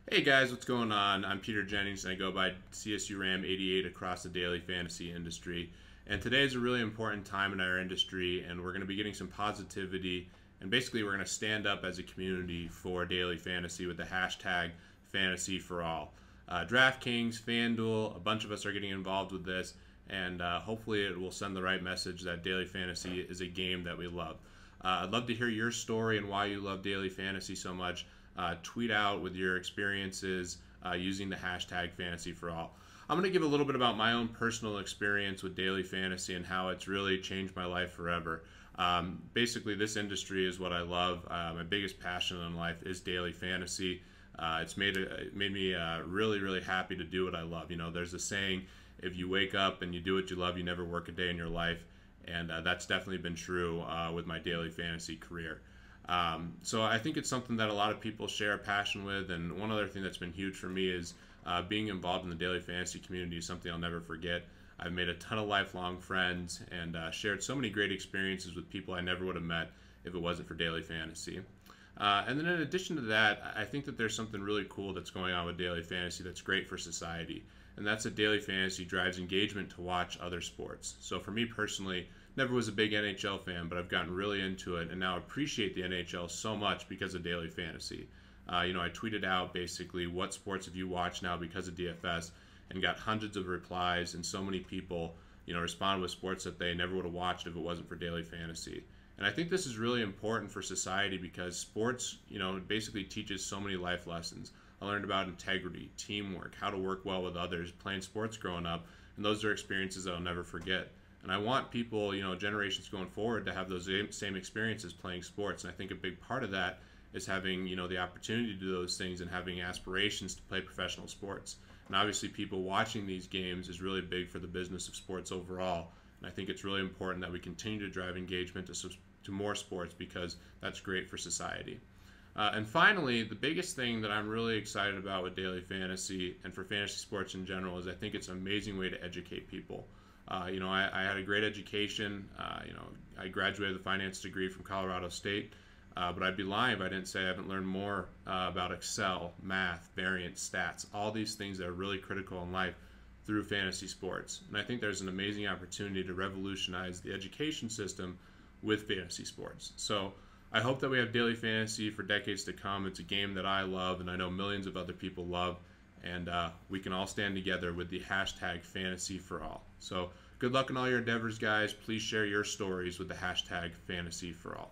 Hey guys, what's going on? I'm Peter Jennings and I go by CSU Ram 88 across the daily fantasy industry. And today is a really important time in our industry, and we're going to be getting some positivity. And basically, we're going to stand up as a community for daily fantasy with the hashtag Fantasy for All. DraftKings, FanDuel, a bunch of us are getting involved with this, and hopefully, it will send the right message that daily fantasy is a game that we love. I'd love to hear your story and why you love daily fantasy so much. Tweet out with your experiences using the hashtag Fantasy for All. I'm going to give a little bit about my own personal experience with daily fantasy and how it's really changed my life forever. Basically, this industry is what I love. My biggest passion in life is daily fantasy. It's made me really, really happy to do what I love. You know, there's a saying, if you wake up and you do what you love, you never work a day in your life. And that's definitely been true with my daily fantasy career. So I think it's something that a lot of people share a passion with. And one other thing that's been huge for me is being involved in the daily fantasy community is something I'll never forget. I've made a ton of lifelong friends and shared so many great experiences with people I never would have met if it wasn't for daily fantasy. And then in addition to that, I think that there's something really cool that's going on with daily fantasy that's great for society. And that's that daily fantasy drives engagement to watch other sports. So for me personally, never was a big NHL fan, but I've gotten really into it and now appreciate the NHL so much because of daily fantasy. I tweeted out basically what sports have you watched now because of DFS, and got hundreds of replies, and so many people, responded with sports that they never would have watched if it wasn't for daily fantasy. And I think this is really important for society because sports, basically teaches so many life lessons. I learned about integrity, teamwork, how to work well with others, playing sports growing up, and those are experiences that I'll never forget. And I want people, generations going forward to have those same experiences playing sports. And I think a big part of that is having, the opportunity to do those things and having aspirations to play professional sports. And obviously people watching these games is really big for the business of sports overall. And I think it's really important that we continue to drive engagement to more sports because that's great for society. And finally, the biggest thing that I'm really excited about with daily fantasy and for fantasy sports in general is I think it's an amazing way to educate people. I had a great education. I graduated with a finance degree from Colorado State, but I'd be lying if I didn't say I haven't learned more about Excel, math, variance, stats, all these things that are really critical in life through fantasy sports. And I think there's an amazing opportunity to revolutionize the education system with fantasy sports. So I hope that we have daily fantasy for decades to come. It's a game that I love and I know millions of other people love. And we can all stand together with the hashtag Fantasy for All. So good luck in all your endeavors, guys. Please share your stories with the hashtag Fantasy for All.